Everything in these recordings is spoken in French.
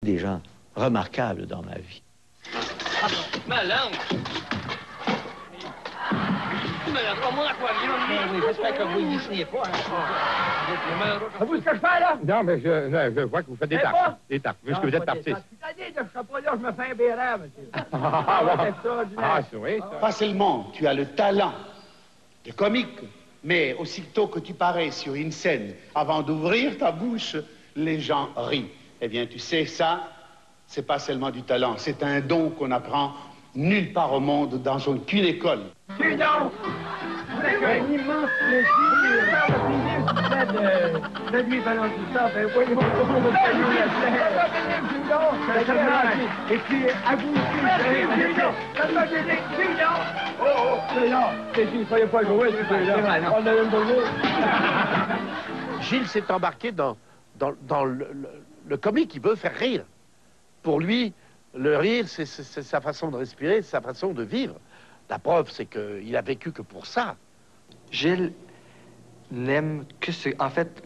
Des gens remarquables dans ma vie. Ma langue! Comment l'aquarium? Oui, j'espère que vous n'y signez pas. Vous ce que je fais, là? Non, mais je vois que vous faites des tartes. Des tartes, puisque vous êtes artiste. Je ne serai pas là, je me fais un béret, monsieur. Ah, oui, ça. Facilement, tu as le talent de comique, mais aussitôt que tu parais sur une scène, avant d'ouvrir ta bouche, les gens rient. Eh bien, tu sais, ça, c'est pas seulement du talent, c'est un don qu'on apprend nulle part au monde, dans aucune école. Tu donc! C'est un immense plaisir de lui balancer ça. Ben voyons, comment et puis, à vous soyez pas joué, on a même pas. Gilles s'est embarqué dans le comique, il veut faire rire. Pour lui, le rire, c'est sa façon de respirer, c'est sa façon de vivre. La preuve, c'est qu'il a vécu que pour ça. Gilles n'aime que ce... En fait,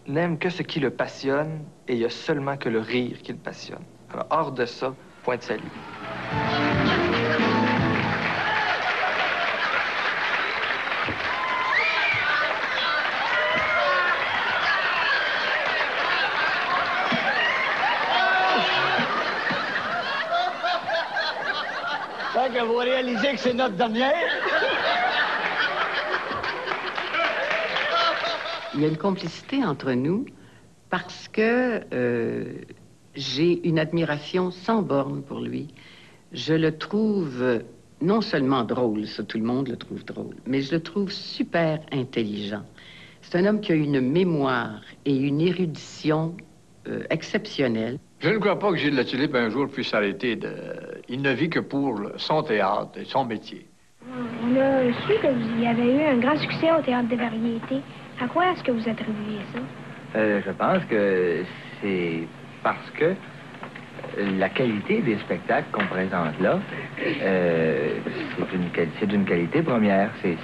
n'aime que ce qui le passionne, et il n'y a seulement que le rire qui le passionne. Alors, hors de ça, point de salut. Que vous réalisez que c'est notre dernière? Il y a une complicité entre nous parce que j'ai une admiration sans borne pour lui. Je le trouve non seulement drôle, ça tout le monde le trouve drôle, mais je le trouve super intelligent. C'est un homme qui a une mémoire et une érudition exceptionnelle. Je ne crois pas que Gilles Latulippe un jour puisse s'arrêter de... Il ne vit que pour son théâtre et son métier. On a su que vous y avez eu un grand succès au Théâtre des Variétés. À quoi est-ce que vous attribuez ça? Je pense que c'est parce que la qualité des spectacles qu'on présente là, c'est d'une qualité première. Il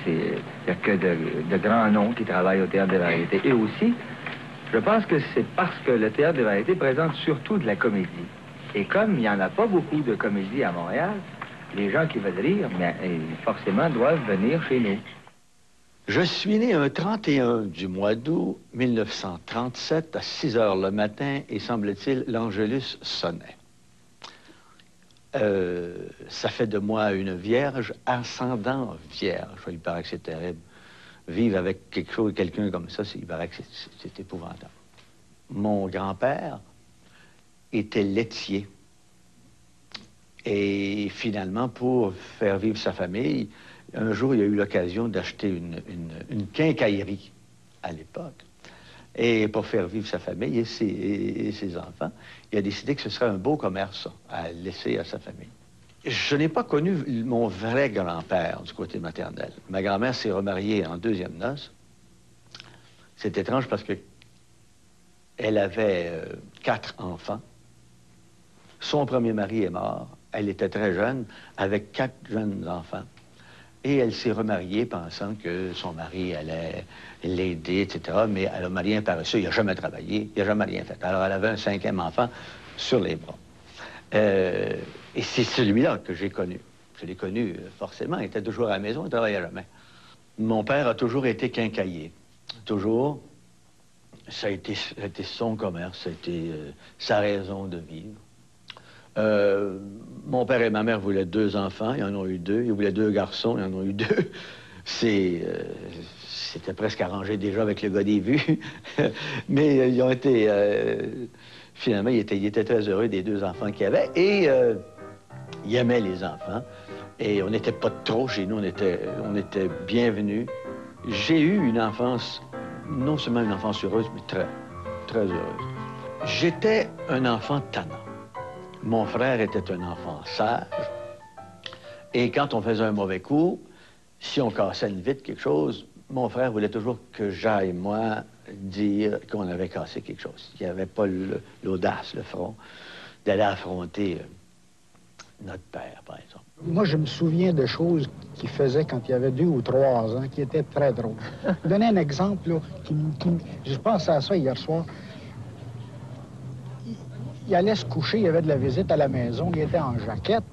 n'y a que de grands noms qui travaillent au Théâtre des Variétés. Et aussi, je pense que c'est parce que le Théâtre des Variétés présente surtout de la comédie. Et comme il n'y en a pas beaucoup de comédie à Montréal, les gens qui veulent rire, mais, forcément, doivent venir chez nous. Je suis né un 31 du mois d'août 1937 à 6 heures le matin et, semble-t-il, l'Angélus sonnait. Ça fait de moi une vierge, ascendant vierge. Il paraît que c'est terrible. Vivre avec quelqu'un comme ça, il paraît que c'est épouvantable. Mon grand-père était laitier. Et finalement, pour faire vivre sa famille, un jour, il a eu l'occasion d'acheter une quincaillerie à l'époque. Et pour faire vivre sa famille et ses enfants, il a décidé que ce serait un beau commerce à laisser à sa famille. Je n'ai pas connu mon vrai grand-père du côté maternel. Ma grand-mère s'est remariée en deuxième noces. C'est étrange parce que elle avait 4 enfants. Son premier mari est mort. Elle était très jeune, avec 4 jeunes enfants. Et elle s'est remariée pensant que son mari allait l'aider, etc. Mais elle a marié un paresseux. Il n'a jamais travaillé, il n'a jamais rien fait. Alors elle avait un 5e enfant sur les bras. Et c'est celui-là que j'ai connu. Je l'ai connu forcément. Il était toujours à la maison, il ne travaillait jamais. Mon père a toujours été quincailler. Toujours. Ça a été son commerce, ça a été sa raison de vivre. Mon père et ma mère voulaient 2 enfants, ils en ont eu 2. Ils voulaient 2 garçons, ils en ont eu 2. C'était presque arrangé déjà avec le gars des vues. Mais ils ont été... finalement, ils étaient très heureux des 2 enfants qu'ils avaient. Et ils aimaient les enfants. Et on n'était pas trop chez nous, on était bienvenus. J'ai eu une enfance, non seulement une enfance heureuse, mais très, très heureuse. J'étais un enfant tannant. Mon frère était un enfant sage. Et quand on faisait un mauvais coup, si on cassait une vitre, quelque chose, mon frère voulait toujours que j'aille, moi, dire qu'on avait cassé quelque chose. Il n'y avait pas l'audace, le front, d'aller affronter notre père, par exemple. Moi, je me souviens de choses qu'il faisait quand il avait 2 ou 3 ans, qui étaient très drôles. Je vais donner un exemple, là, je pense à ça hier soir. il allait se coucher, il y avait de la visite à la maison, il était en jaquette.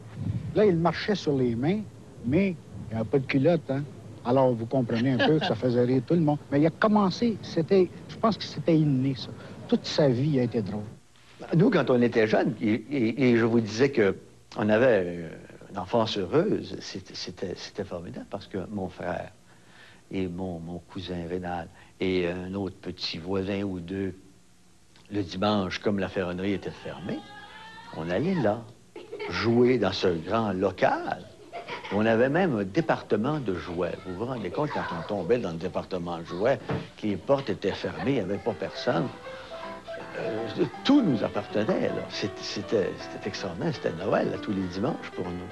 Là, il marchait sur les mains, mais il n'y avait pas de culotte, hein? Alors, vous comprenez un peu que ça faisait rire tout le monde. Mais il a commencé, je pense que c'était inné, ça. Toute sa vie a été drôle. Nous, quand on était jeunes, et je vous disais qu'on avait une enfance heureuse, c'était formidable parce que mon frère et mon cousin Rénal et un autre petit voisin ou deux, le dimanche, comme la ferronnerie était fermée, on allait là, jouer dans ce grand local. On avait même un département de jouets. Vous vous rendez compte, quand on tombait dans le département de jouets, que les portes étaient fermées, il n'y avait pas personne. Tout nous appartenait, là. C'était extraordinaire. C'était Noël, là, tous les dimanches pour nous.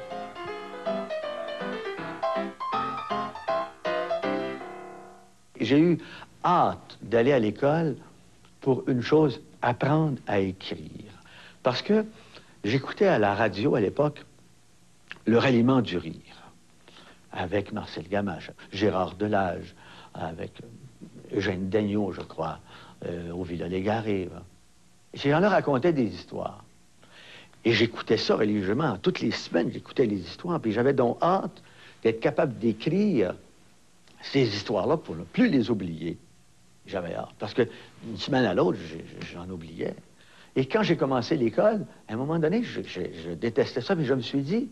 J'ai eu hâte d'aller à l'école pour une chose, apprendre à écrire. Parce que j'écoutais à la radio à l'époque Le Ralliement du rire, avec Marcel Gamache, Gérard Delage, avec Eugène Daigneault, je crois, au Villa Légaré. Ces gens-là racontaient des histoires. Et j'écoutais ça religieusement. Toutes les semaines, j'écoutais les histoires. Puis j'avais donc hâte d'être capable d'écrire ces histoires-là pour ne plus les oublier. J'avais hâte. Parce que d'une semaine à l'autre, j'en oubliais. Et quand j'ai commencé l'école, à un moment donné, je détestais ça, mais je me suis dit,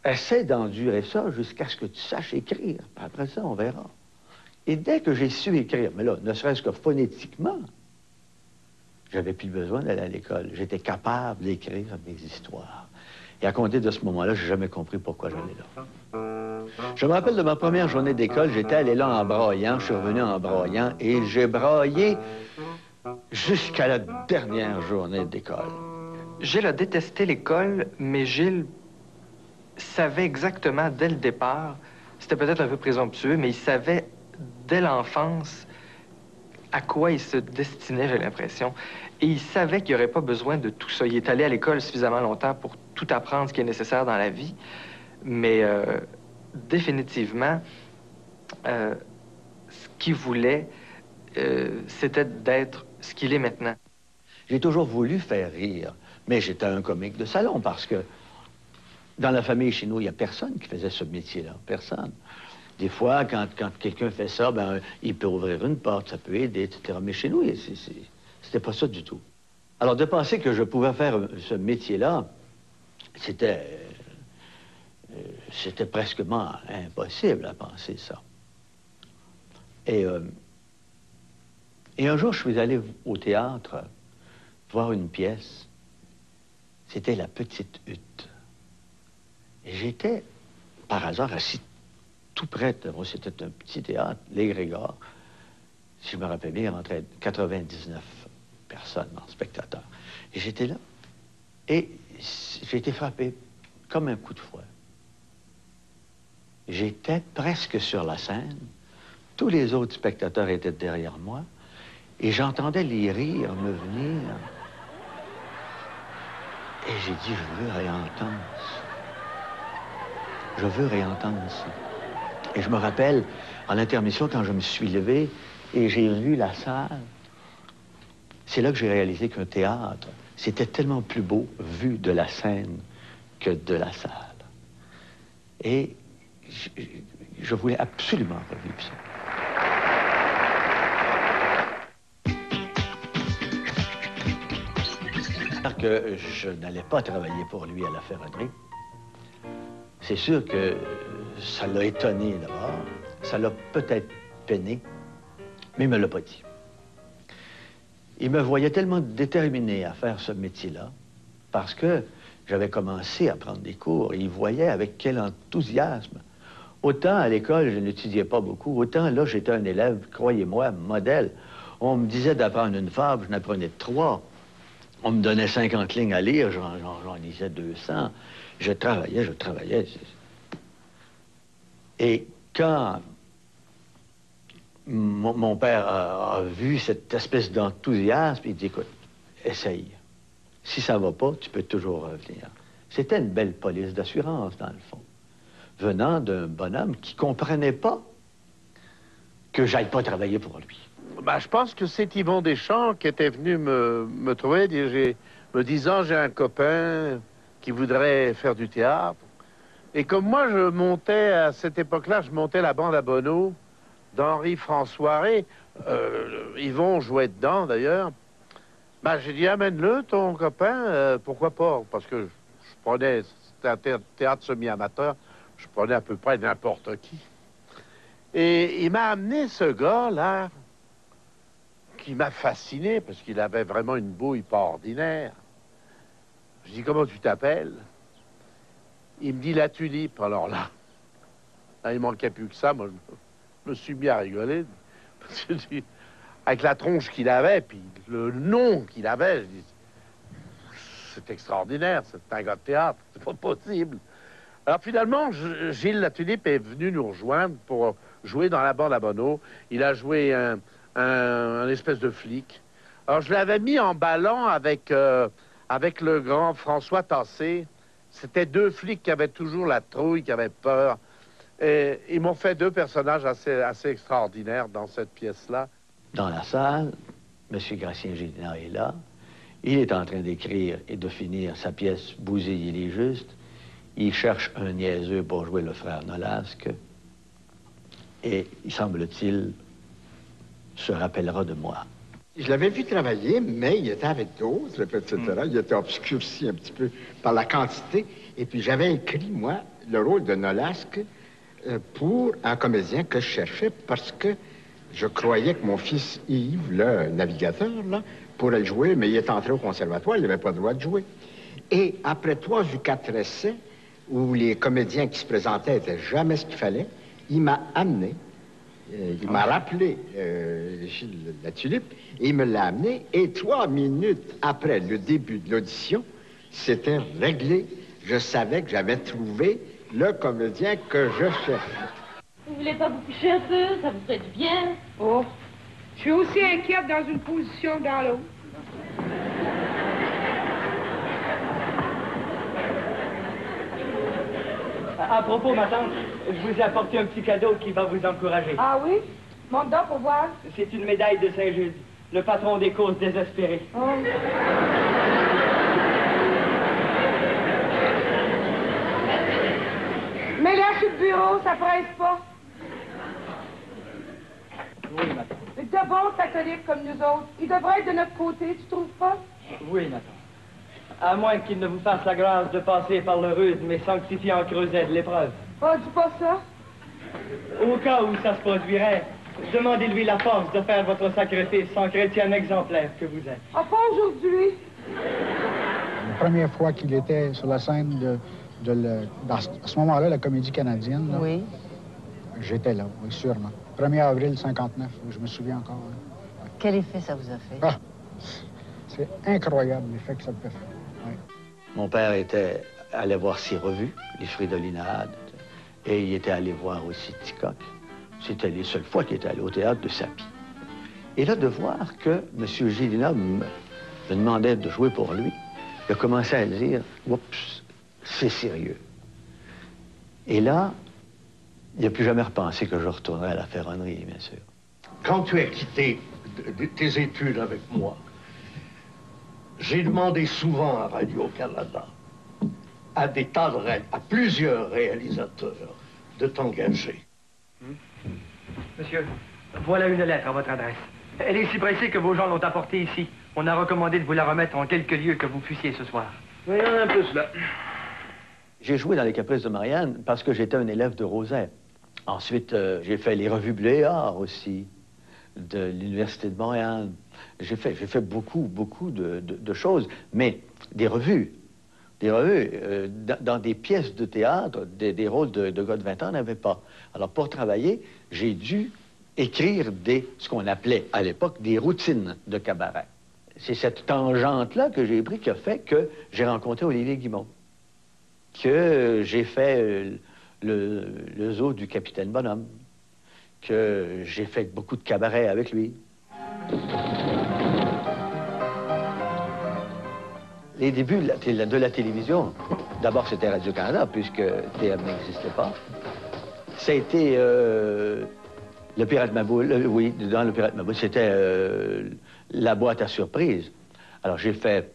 essaie d'endurer ça jusqu'à ce que tu saches écrire. Puis après ça, on verra. Et dès que j'ai su écrire, mais là, ne serait-ce que phonétiquement, j'avais plus besoin d'aller à l'école. J'étais capable d'écrire mes histoires. Et à compter de ce moment-là, j'ai jamais compris pourquoi j'allais là. Je me rappelle de ma première journée d'école, j'étais allé là en braillant, je suis revenu en braillant, et j'ai braillé jusqu'à la dernière journée d'école. Gilles a détesté l'école, mais Gilles savait exactement dès le départ, c'était peut-être un peu présomptueux, mais il savait dès l'enfance à quoi il se destinait, j'ai l'impression. Et il savait qu'il n'y aurait pas besoin de tout ça. Il est allé à l'école suffisamment longtemps pour tout apprendre ce qui est nécessaire dans la vie, mais définitivement, ce qu'il voulait, c'était d'être ce qu'il est maintenant. J'ai toujours voulu faire rire, mais j'étais un comique de salon parce que dans la famille chez nous, il n'y a personne qui faisait ce métier-là, personne. Des fois, quand quelqu'un fait ça, ben, il peut ouvrir une porte, ça peut aider, etc. Mais chez nous, c'était pas ça du tout. Alors, de penser que je pouvais faire ce métier-là, c'était presquement impossible à penser ça. Et un jour, je suis allé au théâtre voir une pièce. C'était La Petite Hutte. Et j'étais, par hasard, assis tout près. C'était un petit théâtre, Les Grégores. Si je me rappelle bien, il rentrait 99 personnes en spectateurs. Et j'étais là. Et j'ai été frappé comme un coup de fouet. J'étais presque sur la scène. Tous les autres spectateurs étaient derrière moi. Et j'entendais les rires me venir. Et j'ai dit, je veux réentendre ça. Je veux réentendre ça. Et je me rappelle, en intermission, quand je me suis levé et j'ai vu la salle, c'est là que j'ai réalisé qu'un théâtre, c'était tellement plus beau vu de la scène que de la salle. Et je voulais absolument revivre ça. Que je n'allais pas travailler pour lui à la ferronnerie. C'est sûr que ça l'a étonné d'abord, ça l'a peut-être peiné, mais il me l'a pas dit. Il me voyait tellement déterminé à faire ce métier-là, parce que j'avais commencé à prendre des cours, et il voyait avec quel enthousiasme. Autant à l'école, je n'étudiais pas beaucoup, autant là, j'étais un élève, croyez-moi, modèle. On me disait d'apprendre une fable, je n'apprenais 3. On me donnait 50 lignes à lire, j'en lisais 200. Je travaillais. Et quand mon père a vu cette espèce d'enthousiasme, il dit, écoute, essaye. Si ça va pas, tu peux toujours revenir. C'était une belle police d'assurance, dans le fond, venant d'un bonhomme qui comprenait pas que j'aille pas travailler pour lui. Ben, je pense que c'est Yvon Deschamps qui était venu me trouver, me disant, j'ai un copain qui voudrait faire du théâtre. Et comme moi, je montais, à cette époque-là, je montais la bande à Bonneau d'Henri François Ré. Yvon jouait dedans, d'ailleurs. Ben, j'ai dit, amène-le, ton copain, pourquoi pas? Parce que je prenais, c'était un théâtre semi-amateur, je prenais à peu près n'importe qui. Et il m'a amené ce gars-là, qui m'a fasciné, parce qu'il avait vraiment une bouille pas ordinaire. Je dis, comment tu t'appelles? Il me dit La Tulipe. Alors là, il manquait plus que ça. Moi, je me suis mis à rigoler. Parce que, avec la tronche qu'il avait, puis le nom qu'il avait, je dis, c'est extraordinaire, c'est un gars de théâtre, c'est pas possible. Alors finalement, Gilles La Tulipe est venu nous rejoindre pour jouer dans la bande à Bonneau. Il a joué un espèce de flic. Alors je l'avais mis en ballon avec le grand François Tassé. C'était deux flics qui avaient toujours la trouille, qui avaient peur. Et ils m'ont fait deux personnages assez extraordinaires dans cette pièce-là. Dans la salle, M. Gratien-Gélinas est là. Il est en train d'écrire et de finir sa pièce « Bousille, il est juste ». Il cherche un niaiseux pour jouer le frère Nolasque. Et, il semble-t-il, se rappellera de moi. Je l'avais vu travailler, mais il était avec d'autres, etc. Il était obscurci un petit peu par la quantité. Et puis j'avais écrit, moi, le rôle de Nolasque pour un comédien que je cherchais parce que je croyais que mon fils Yves, le navigateur, là, pourrait le jouer, mais il est entré au conservatoire, il n'avait pas le droit de jouer. Et après 3 ou 4 essais, où les comédiens qui se présentaient n'étaient jamais ce qu'il fallait, il m'a amené. Il m'a rappelé Gilles La Tulipe, et il me l'a amené, et 3 minutes après le début de l'audition, c'était réglé. Je savais que j'avais trouvé le comédien que je cherchais. Vous voulez pas vous coucher un peu? Ça vous ferait du bien? Oh, je suis aussi inquiète dans une position que dans l'autre. À propos, ma tante, je vous ai apporté un petit cadeau qui va vous encourager. Ah oui? Monte donc pour voir. C'est une médaille de Saint-Jude, le patron des causes désespérées. Oh. Mets-la sur le bureau, ça presse pas. Oui, ma tante. De bons catholiques comme nous autres, ils devraient être de notre côté, tu trouves pas? Oui, ma tante. À moins qu'il ne vous fasse la grâce de passer par l'heureuse mais sanctifiant creuset de l'épreuve. Oh, dis pas ça. Au cas où ça se produirait, demandez-lui la force de faire votre sacrifice sans chrétienne exemplaire que vous êtes. Ah, pas aujourd'hui. La première fois qu'il était sur la scène à ce moment-là, la Comédie canadienne, là, oui. J'étais là, oui, sûrement. 1er avril 59, je me souviens encore. Hein. Quel effet ça vous a fait? Ah, c'est incroyable l'effet que ça peut faire. Oui. Mon père allait voir ses revues, Les Fruits de l'Inade, et il était allé voir aussi Ticoc. C'était les seules fois qu'il était allé au théâtre de Sapie. Et là, de voir que M. Gélinas me demandait de jouer pour lui, il a commencé à dire « Oups, c'est sérieux ». Et là, il n'a plus jamais repensé que je retournerais à la ferronnerie, bien sûr. Quand tu as quitté tes études avec moi, j'ai demandé souvent à Radio-Canada, à plusieurs réalisateurs, de t'engager. Monsieur, voilà une lettre à votre adresse. Elle est si pressée que vos gens l'ont apportée ici. On a recommandé de vous la remettre en quelque lieu que vous fussiez ce soir. Voyons un peu cela. J'ai joué dans Les Caprices de Marianne parce que j'étais un élève de Roset. Ensuite, j'ai fait les revues Bleu et Or aussi, de l'Université de Montréal. J'ai fait beaucoup de choses, mais des revues. Dans des pièces de théâtre, des rôles de gars de 20 ans, on n'avait pas. Alors, pour travailler, j'ai dû écrire ce qu'on appelait, à l'époque, des routines de cabaret. C'est cette tangente-là que j'ai pris qui a fait que j'ai rencontré Olivier Guimond, que j'ai fait le zoo du Capitaine Bonhomme, que j'ai fait beaucoup de cabarets avec lui. Les débuts de la télévision, d'abord c'était Radio-Canada, puisque TM n'existait pas. Ça a été Le Pirate Maboule, oui, dans le Pirate Maboule, c'était la boîte à surprise. Alors, j'ai fait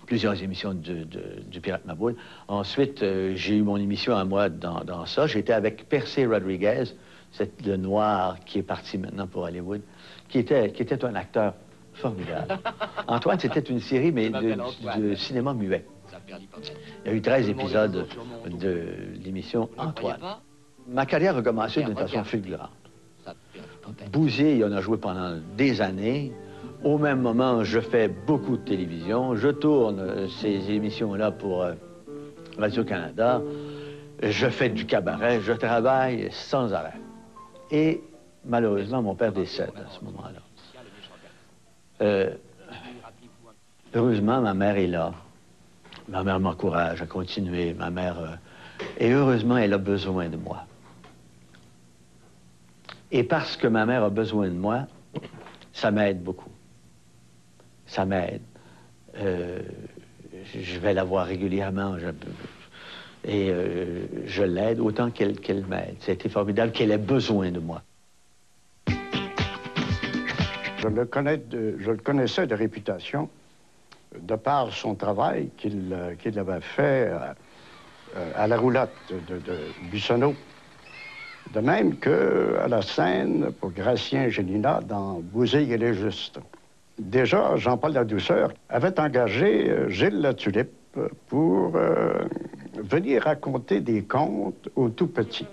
plusieurs émissions du Pirate Maboule. Ensuite, j'ai eu mon émission à moi dans ça. J'étais avec Percy Rodriguez, c'est le noir qui est parti maintenant pour Hollywood, qui était un acteur formidable. Antoine, c'était une série, mais de cinéma muet. Il y a eu 13 épisodes de l'émission Antoine. Ma carrière a commencé d'une façon fulgurante. Bousille, on a joué pendant des années. Au même moment, je fais beaucoup de télévision. Je tourne ces émissions-là pour Radio-Canada. Je fais du cabaret. Je travaille sans arrêt. Et malheureusement, mon père décède à ce moment-là. Heureusement, ma mère est là. Ma mère m'encourage à continuer. Ma mère... et heureusement, elle a besoin de moi. Et parce que ma mère a besoin de moi, ça m'aide beaucoup. Ça m'aide. Je vais la voir régulièrement. Je l'aide autant qu'elle m'aide. C'était formidable qu'elle ait besoin de moi. Je le connaissais de réputation, de par son travail qu'il avait fait à la roulotte de Buissonneau. De même qu'à la scène pour Gratien Gélinas dans Bousille et les Justes. Déjà, Jean-Paul Ladouceur avait engagé Gilles Latulippe pour venir raconter des contes aux tout-petits.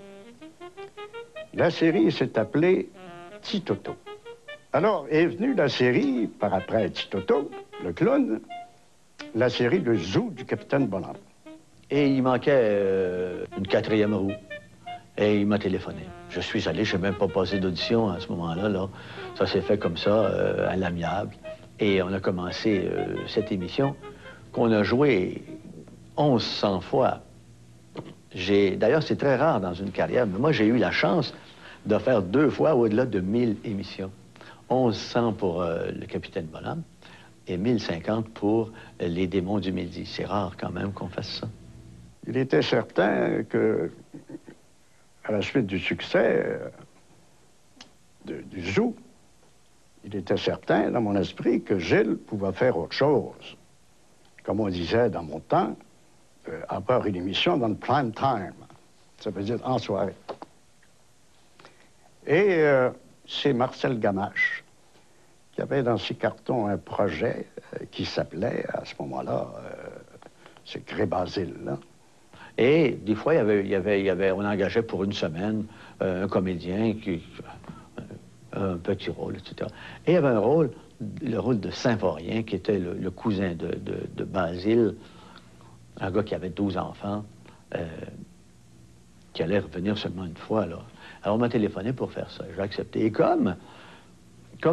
La série s'est appelée Titoto. Alors est venue la série, par après Titoto, le clown, la série Le Zoo du Capitaine Bonhomme. Et il manquait une 4e roue. Et il m'a téléphoné. Je suis allé, je n'ai même pas passé d'audition à ce moment-là. Là. Ça s'est fait comme ça, à l'amiable. Et on a commencé cette émission qu'on a jouée 1100 fois. D'ailleurs, c'est très rare dans une carrière, mais moi, j'ai eu la chance de faire 2 fois au-delà de 1000 émissions. 1100 pour le Capitaine Bonhomme et 1050 pour les Démons du Midi. C'est rare quand même qu'on fasse ça. Il était certain que, à la suite du succès du Zoo, il était certain dans mon esprit que Gilles pouvait faire autre chose. Comme on disait dans mon temps, avoir une émission dans le prime time. Ça veut dire en soirée. Et c'est Marcel Gamache qui avait dans ses cartons un projet qui s'appelait, à ce moment-là, c'est Cré-Basile, là. Et des fois, on engageait pour une semaine un comédien, un petit rôle, etc. Et il y avait le rôle de Symphorien, qui était le cousin de Basile, un gars qui avait 12 enfants, qui allait revenir seulement une fois, là. Alors, on m'a téléphoné pour faire ça. J'ai accepté. Et comme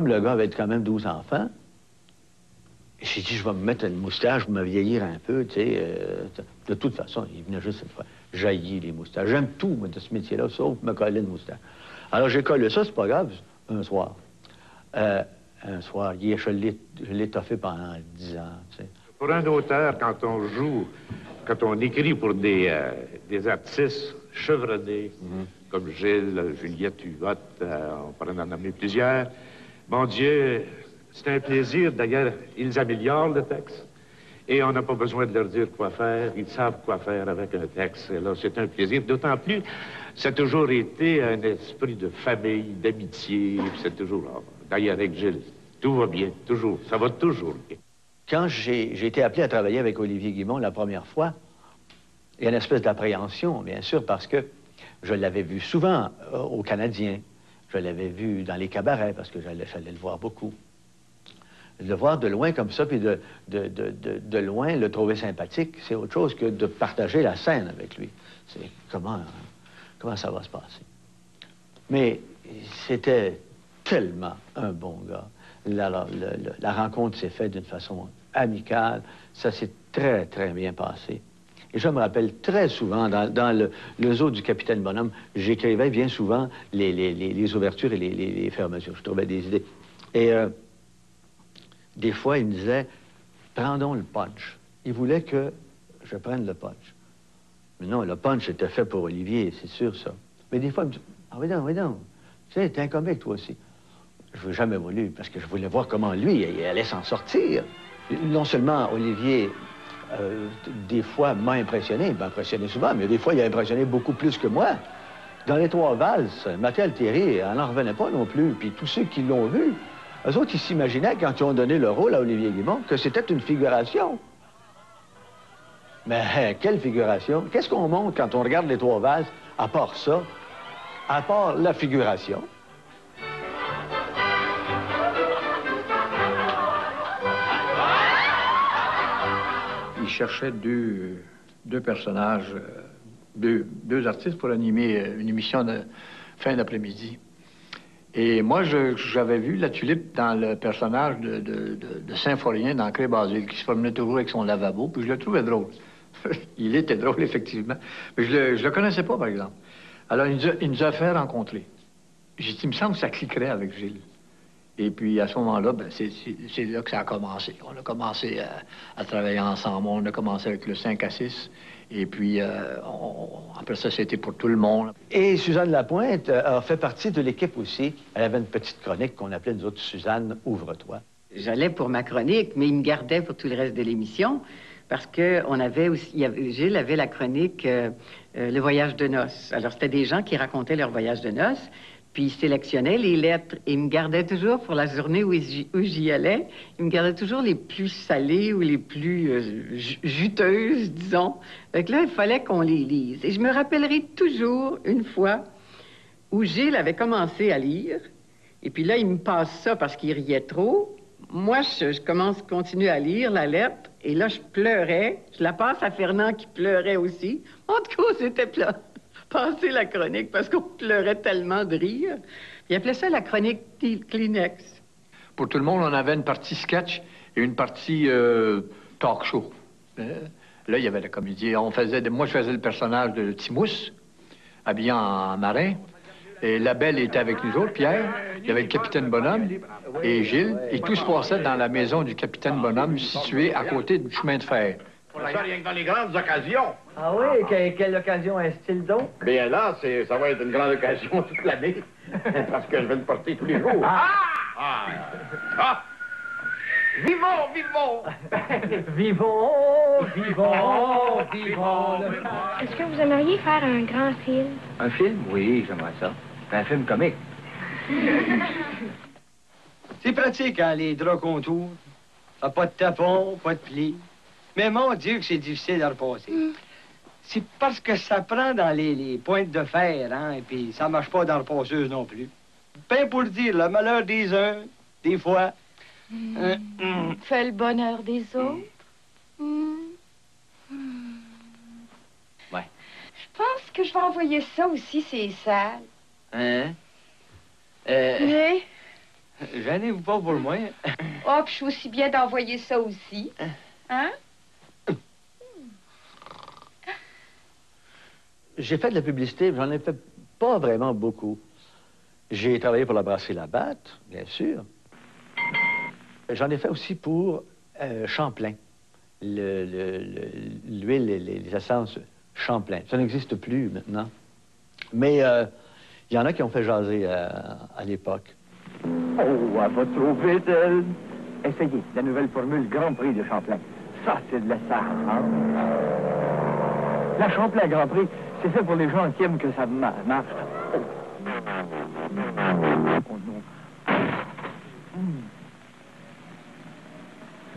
le gars avait quand même 12 enfants, j'ai dit, je vais me mettre une moustache, je vais me vieillir un peu, tu sais. De toute façon, il venait juste une fois. J'haïs les moustaches. J'aime tout, moi, de ce métier-là, sauf me coller une moustache. Alors, j'ai collé ça, c'est pas grave, un soir. Un soir, je l'ai toffé pendant 10 ans, tu sais. Pour un auteur, quand on écrit pour des artistes chevronnés, comme Gilles, Juliette Huot, on pourrait en nommer plusieurs, mon Dieu, c'est un plaisir. D'ailleurs, ils améliorent le texte. Et on n'a pas besoin de leur dire quoi faire. Ils savent quoi faire avec un texte. Et là, c'est un plaisir. D'autant plus, ça a toujours été un esprit de famille, d'amitié. C'est toujours... D'ailleurs, avec Gilles, tout va bien, toujours. Ça va toujours bien. Quand j'ai été appelé à travailler avec Olivier Guimond la première fois, il y a une espèce d'appréhension, bien sûr, parce que je l'avais vu souvent au Canadien. Je l'avais vu dans les cabarets, parce que j'allais le voir beaucoup. Le voir de loin comme ça, puis de loin le trouver sympathique, c'est autre chose que de partager la scène avec lui. C'est comment ça va se passer. Mais c'était tellement un bon gars. La rencontre s'est faite d'une façon amicale. Ça s'est très, très bien passé. Et je me rappelle très souvent, dans le zoo du Capitaine Bonhomme, j'écrivais bien souvent les ouvertures et les fermetures. Je trouvais des idées. Et des fois, il me disait, prendons le punch. Il voulait que je prenne le punch. Mais non, le punch était fait pour Olivier, c'est sûr, ça. Mais des fois, il me dit, ah, oui donc, Tu sais, t'es un comique, toi aussi. Je n'ai jamais voulu, parce que je voulais voir comment lui il allait s'en sortir. Non seulement Olivier, des fois, m'a impressionné, il m'a impressionné souvent, mais des fois, il a impressionné beaucoup plus que moi. Dans les trois valses, Mathieu Altieri, elle n'en revenait pas non plus. Puis tous ceux qui l'ont vu, eux autres, ils s'imaginaient, quand ils ont donné le rôle à Olivier Guimond, que c'était une figuration. Mais quelle figuration? Qu'est-ce qu'on montre quand on regarde les trois valses, à part ça, à part la figuration? Il cherchait deux personnages, deux artistes pour animer une émission de fin d'après-midi. Et moi, j'avais vu la Tulipe dans le personnage de Symphorien dans Cré-Basile, qui se promenait toujours avec son lavabo, puis je le trouvais drôle. Il était drôle, effectivement. Mais je le connaissais pas, par exemple. Alors, il nous a fait rencontrer. J'ai dit, il me semble que ça cliquerait avec Gilles. Et puis, à ce moment-là, ben, c'est là que ça a commencé. On a commencé à travailler ensemble. On a commencé avec le 5 à 6. Et puis, après ça, c'était pour tout le monde. Et Suzanne Lapointe a fait partie de l'équipe aussi. Elle avait une petite chronique qu'on appelait, nous autres, Suzanne, ouvre-toi. J'allais pour ma chronique, mais il me gardait pour tout le reste de l'émission. Parce qu'on avait aussi, Gilles avait la chronique Le voyage de noces. Alors, c'était des gens qui racontaient leur voyage de noces, puis ils sélectionnaient les lettres et ils me gardaient toujours pour la journée où j'y allais. Ils me gardaient toujours les plus salées ou les plus juteuses, disons. Fait que là, il fallait qu'on les lise. Et je me rappellerai toujours une fois où Gilles avait commencé à lire, et puis là, il me passe ça parce qu'il riait trop. Moi, je continue à lire la lettre, et là, je pleurais. Je la passe à Fernand qui pleurait aussi. En tout cas, c'était passer la chronique parce qu'on pleurait tellement de rire. Il appelait ça la chronique Kleenex. Pour tout le monde, on avait une partie sketch et une partie talk show. Là, il y avait la comédie. Moi, je faisais le personnage de Timousse, habillé en marin. Et la belle était avec nous autres, Pierre. Il y avait le capitaine Bonhomme et Gilles. Et tout se passait dans la maison du capitaine Bonhomme, située à côté du chemin de fer. Pour ça, rien que dans les grandes occasions. Ah oui? Quelle occasion est-ce-t-il donc? Bien là, ça va être une grande occasion toute l'année. Parce que je vais le porter tous les jours. Vivons, vivons! Vivons! Est-ce que vous aimeriez faire un grand film? Un film? Oui, j'aimerais ça. Un film comique. C'est pratique, hein, les draps contours. Ça pas de tapons, pas de plis. Mais mon Dieu que c'est difficile à repasser. C'est parce que ça prend dans les pointes de fer, hein, et puis ça marche pas dans la repasseuse non plus. Ben pour dire, le malheur des uns, des fois... Fais le bonheur des autres. Ouais. Je pense que je vais envoyer ça aussi, c'est sale. Hein? Mais... Gênez-vous pas pour moi. Oh, puis je suis aussi bien d'envoyer ça aussi. Hein? J'ai fait de la publicité, mais j'en ai fait pas vraiment beaucoup. J'ai travaillé pour la brasserie Labatte, bien sûr. J'en ai fait aussi pour Champlain. L'huile, les essences Champlain. Ça n'existe plus maintenant. Mais il y en a qui ont fait jaser à l'époque. Oh, elle va trop vite, elle. Essayez la nouvelle formule Grand Prix de Champlain. Ça, c'est de l'essence, hein? La Champlain Grand Prix, c'est fait pour les gens qui aiment que ça marche. Oh, non.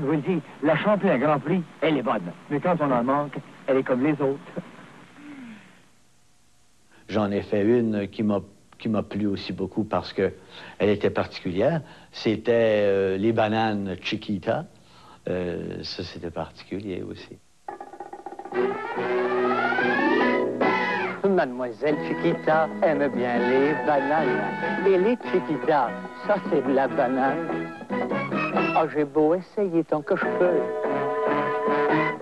Je vous le dis, la Champlain Grand Prix, elle est bonne. Mais quand on en manque, elle est comme les autres. J'en ai fait une qui m'a plu aussi beaucoup parce que elle était particulière. C'était les bananes Chiquita. Ça, c'était particulier aussi. Mademoiselle Chiquita aime bien les bananes. Et les Chiquita, ça, c'est de la banane. Ah, j'ai beau essayer tant que je peux.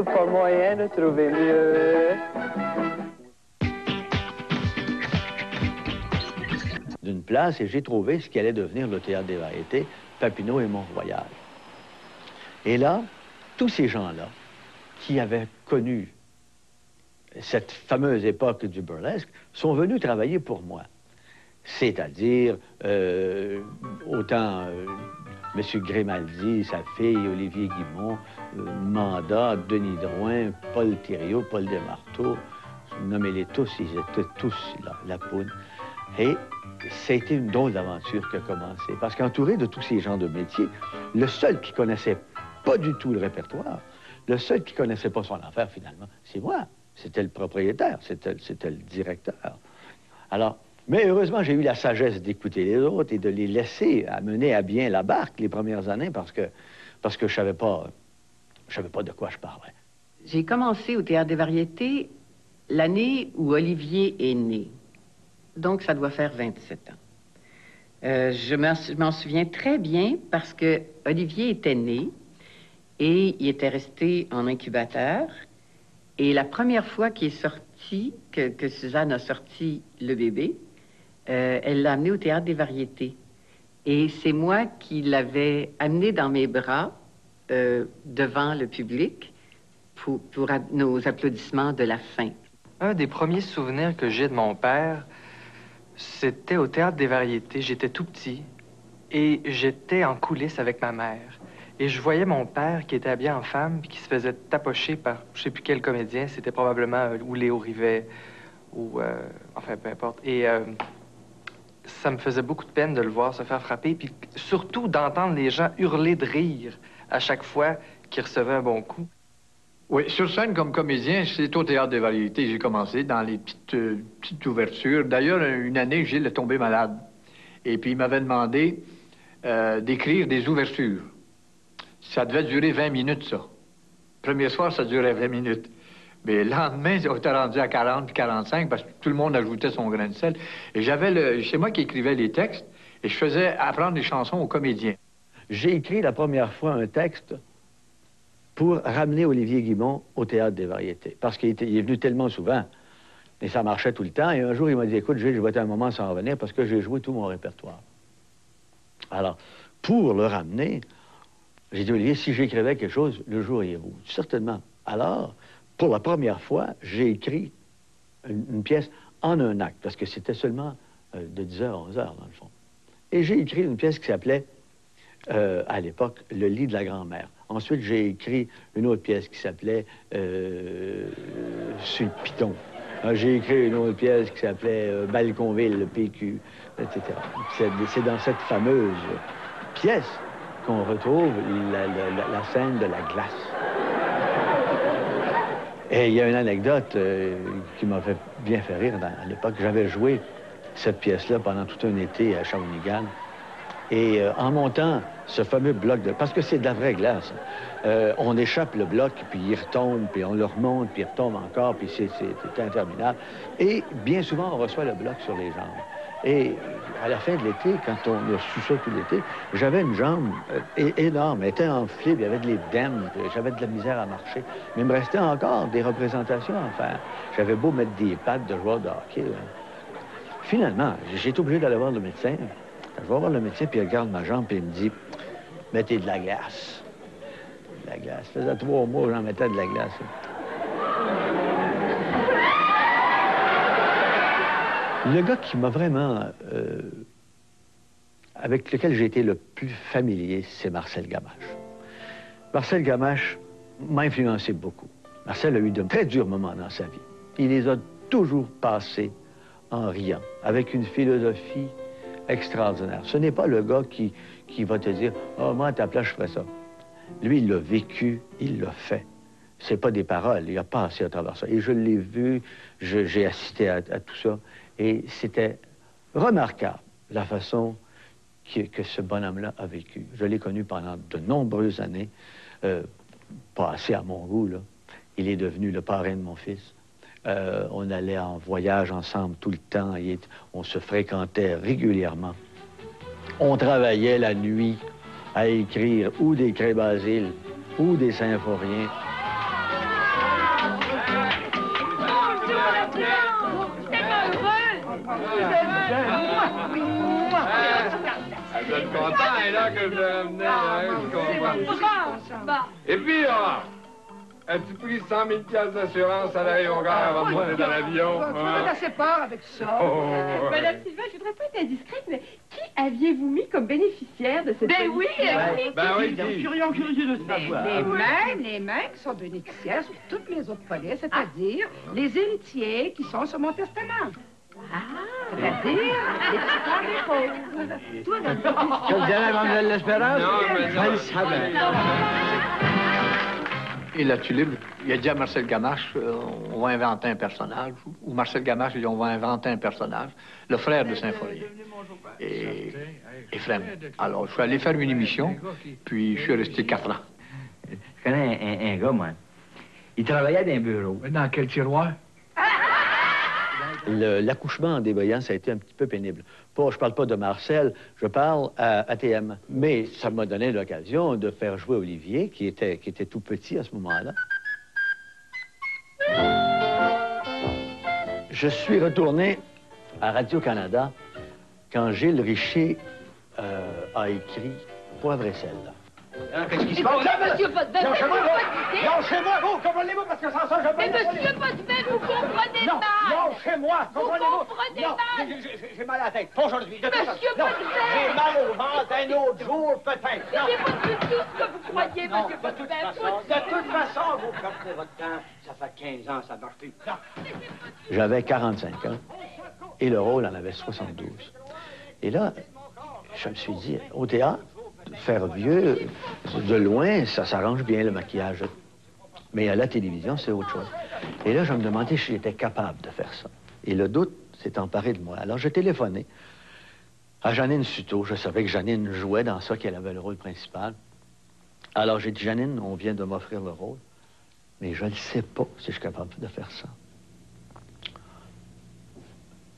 Pas moyen de trouver mieux. D'une place, et j'ai trouvé ce qui allait devenir le Théâtre des Variétés, Papineau et Mont-Royal. Et là, tous ces gens-là qui avaient connu cette fameuse époque du burlesque sont venus travailler pour moi. C'est-à-dire, autant M. Grimaldi, sa fille, Olivier Guimont, Mandat, Denis Drouin, Paul Thériault, Paul Desmarteaux, nommez-les tous, ils étaient tous là, la poudre. Et ça a été une drôle d'aventure qui a commencé. Parce qu'entouré de tous ces gens de métier, le seul qui connaissait pas du tout le répertoire, le seul qui connaissait pas son affaire, finalement, c'est moi. C'était le propriétaire, c'était le directeur. Alors, mais heureusement, j'ai eu la sagesse d'écouter les autres et de les laisser mener à bien la barque les premières années parce que je savais pas de quoi je parlais. J'ai commencé au Théâtre des Variétés l'année où Olivier est né. Donc, ça doit faire 27 ans. Je m'en souviens très bien parce que Olivier était né et il était resté en incubateur. Et la première fois qu'il est sorti, que Suzanne a sorti le bébé, elle l'a amené au Théâtre des Variétés. Et c'est moi qui l'avais amené dans mes bras devant le public pour nos applaudissements de la fin. Un des premiers souvenirs que j'ai de mon père, c'était au Théâtre des Variétés. J'étais tout petit et j'étais en coulisses avec ma mère. Et je voyais mon père qui était habillé en femme puis qui se faisait tapocher par je sais plus quel comédien. C'était probablement ou Léo Rivet ou... enfin, peu importe. Et ça me faisait beaucoup de peine de le voir se faire frapper puis surtout d'entendre les gens hurler de rire à chaque fois qu'il recevait un bon coup. Oui, sur scène comme comédien, c'est au Théâtre des Variétés. J'ai commencé dans les petites ouvertures. D'ailleurs, une année, Gilles est tombé malade. Et puis, il m'avait demandé d'écrire des ouvertures. Ça devait durer 20 minutes, ça. Premier soir, ça durait 20 minutes. Mais le lendemain, on était rendu à 40 puis 45 parce que tout le monde ajoutait son grain de sel. Et c'est moi qui écrivais les textes et je faisais apprendre les chansons aux comédiens. J'ai écrit la première fois un texte pour ramener Olivier Guimont au Théâtre des Variétés. Parce qu'il est venu tellement souvent, et ça marchait tout le temps. Et un jour, il m'a dit, écoute, Gilles, je vais être un moment sans revenir parce que j'ai joué tout mon répertoire. Alors, pour le ramener, j'ai dit, Olivier, si j'écrivais quelque chose, le jour est beau. Certainement. Alors, pour la première fois, j'ai écrit une pièce en un acte, parce que c'était seulement de 10h à 11h, dans le fond. Et j'ai écrit une pièce qui s'appelait, à l'époque, Le lit de la grand-mère. Ensuite, j'ai écrit une autre pièce qui s'appelait Sur le piton. J'ai écrit une autre pièce qui s'appelait Balconville, le PQ, etc. C'est dans cette fameuse pièce qu'on retrouve la scène de la glace. Et il y a une anecdote qui m'a bien fait rire à l'époque. J'avais joué cette pièce-là pendant tout un été à Shawinigan. Et en montant ce fameux bloc de... Parce que c'est de la vraie glace. On échappe le bloc, puis il retombe, puis on le remonte, puis il retombe encore, puis c'est interminable. Et bien souvent, on reçoit le bloc sur les jambes. Et à la fin de l'été, quand on a su ça tout l'été, j'avais une jambe énorme, elle était enflée, il y avait de l'édème, j'avais de la misère à marcher. Mais il me restait encore des représentations à faire. J'avais beau mettre des pattes de joueur de hockey. Là. Finalement, j'ai été obligé d'aller voir le médecin. Je vais voir le médecin, puis il regarde ma jambe, puis il me dit, mettez de la glace. De la glace. Ça faisait 3 mois que j'en mettais de la glace. Le gars qui m'a vraiment... avec lequel j'ai été le plus familier, c'est Marcel Gamache. Marcel Gamache m'a influencé beaucoup. Marcel a eu de très durs moments dans sa vie. Il les a toujours passés en riant, avec une philosophie extraordinaire. Ce n'est pas le gars qui va te dire « Oh, moi, à ta place, je ferais ça. » Lui, il l'a vécu, il l'a fait. C'est pas des paroles, il a passé à travers ça. Et je l'ai vu, j'ai assisté à tout ça. Et c'était remarquable, la façon que ce bonhomme-là a vécu. Je l'ai connu pendant de nombreuses années, pas assez à mon goût, là. Il est devenu le parrain de mon fils. On allait en voyage ensemble tout le temps. On se fréquentait régulièrement. On travaillait la nuit à écrire ou des Cré-Basile ou des Symphoriens. Vous êtes content, là, que je l'ai ramené, hein, je comprends. Et puis, As-tu pris 100 000 piastres d'assurance à l'aérogare avant de monter dans l'avion? Tu m'as assez peur avec ça. Madame Sylvain, je voudrais pas être indiscrète, mais qui aviez-vous mis comme bénéficiaire de cette Ben oui, politique? Ben oui, curieux de savoir. Les mêmes qui sont bénéficiaires sur toutes les autres polices, c'est-à-dire les héritiers qui sont sur mon testament. C'est-à-dire les petits des pauvres. Toi, Tu me dirais, Mademoiselle L'Espérance? Non, mais non. Je le savais. Et la tulipe, il a dit à Marcel Gamache, on va inventer un personnage. Ou Marcel Gamache, il dit, on va inventer un personnage. Le frère de Saint-Fourier. Et Ephrem. Alors, je suis allé faire une émission, puis je suis resté 4 ans. Je connais un gars, moi. Il travaillait dans un bureau. Dans quel tiroir? L'accouchement en débrayant, ça a été un petit peu pénible. Je parle pas de Marcel, je parle à ATM. Mais ça m'a donné l'occasion de faire jouer Olivier, qui était tout petit à ce moment-là. Je suis retourné à Radio-Canada quand Gilles Richer a écrit Poivre et sel. Qu'est-ce qui se passe? Monsieur Potvin, Lâchez-moi, vous, comprenez-vous, parce que sans ça, je peux... mais monsieur Potvin, vous comprenez Non, mal. lâchez-moi, comprenez-vous? comprenez Non, mal. j'ai mal à la tête, pas aujourd'hui. Monsieur Non, Potvin. j'ai mal au ventre un autre jour, peut-être. Non. C'est pas du tout ce que vous croyez, Non, monsieur Potvin. de toute façon, vous perdez votre temps. Ça fait 15 ans, ça marche plus. Non. J'avais 45 ans et le rôle en avait 72. Et là, je me suis dit, au théâtre, faire vieux, de loin, ça s'arrange bien, le maquillage. Mais à la télévision, c'est autre chose. Et là, je me demandais si j'étais capable de faire ça. Et le doute s'est emparé de moi. Alors, j'ai téléphoné à Janine Suto. Je savais que Janine jouait dans ça, qu'elle avait le rôle principal. Alors, j'ai dit, Janine, on vient de m'offrir le rôle, mais je ne sais pas si je suis capable de faire ça.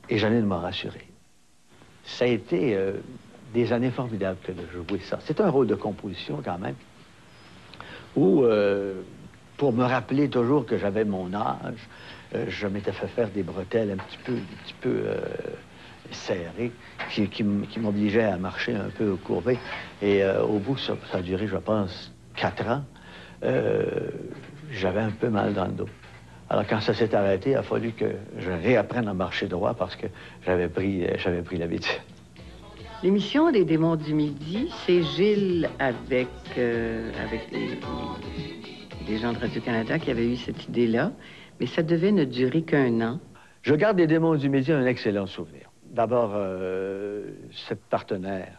Et Janine m'a rassuré. Ça a été des années formidables que de jouer ça. C'est un rôle de composition, quand même, où, pour me rappeler toujours que j'avais mon âge, je m'étais fait faire des bretelles un petit peu serrées, qui m'obligeaient à marcher un peu courbé. Et au bout, ça a duré, je pense, 4 ans. J'avais un peu mal dans le dos. Alors, quand ça s'est arrêté, il a fallu que je réapprenne à marcher droit parce que j'avais pris l'habitude. L'émission des Démons du Midi, c'est Gilles avec des gens de Radio-Canada qui avaient eu cette idée-là, mais ça devait ne durer qu'1 an. Je garde des Démons du Midi un excellent souvenir. D'abord, cette partenaire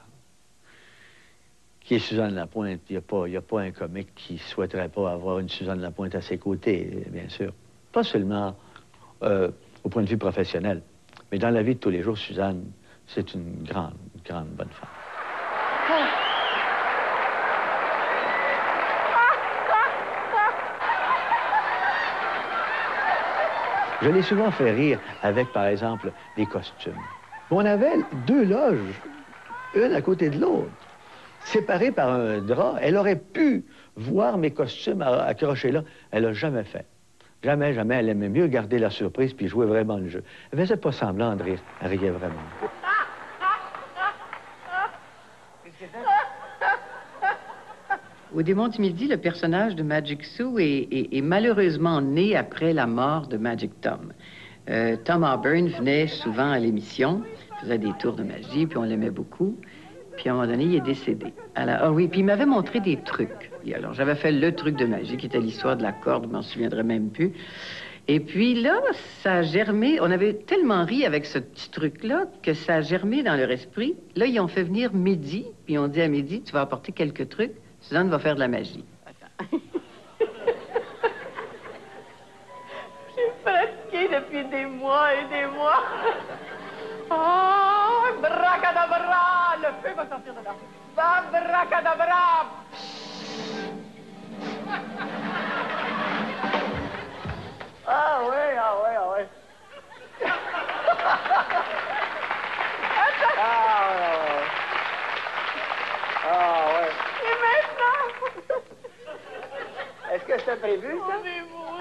qui est Suzanne Lapointe. Il n'y a pas un comique qui souhaiterait pas avoir une Suzanne Lapointe à ses côtés, bien sûr. Pas seulement au point de vue professionnel, mais dans la vie de tous les jours, Suzanne, c'est une grande bonne femme. Je l'ai souvent fait rire avec, par exemple, des costumes. On avait 2 loges, une à côté de l'autre, séparées par un drap. Elle aurait pu voir mes costumes accrochés là. Elle l'a jamais fait. Jamais. Elle aimait mieux garder la surprise puis jouer vraiment le jeu. Elle faisait pas semblant de rire. Elle riait vraiment. Au Démon du Midi, le personnage de Magic Sue est malheureusement né après la mort de Magic Tom. Tom Auburn venait souvent à l'émission, faisait des tours de magie, puis on l'aimait beaucoup. Puis à un moment donné, il est décédé. Oui, puis il m'avait montré des trucs. Et alors, j'avais fait le truc de magie, qui était l'histoire de la corde, je m'en souviendrai même plus. Et puis là, ça a germé. On avait tellement ri avec ce petit truc-là que ça a germé dans leur esprit. Là, ils ont fait venir Midi, puis on dit à Midi, tu vas apporter quelques trucs. Suzanne va faire de la magie. Attends. J'ai pratiqué depuis des mois et des mois. Oh, bracadabra! Le feu va sortir de là. Va, bracadabra! Ah oui. Ah ouais. Et maintenant? Est-ce que c'était prévu, ça? On est beau.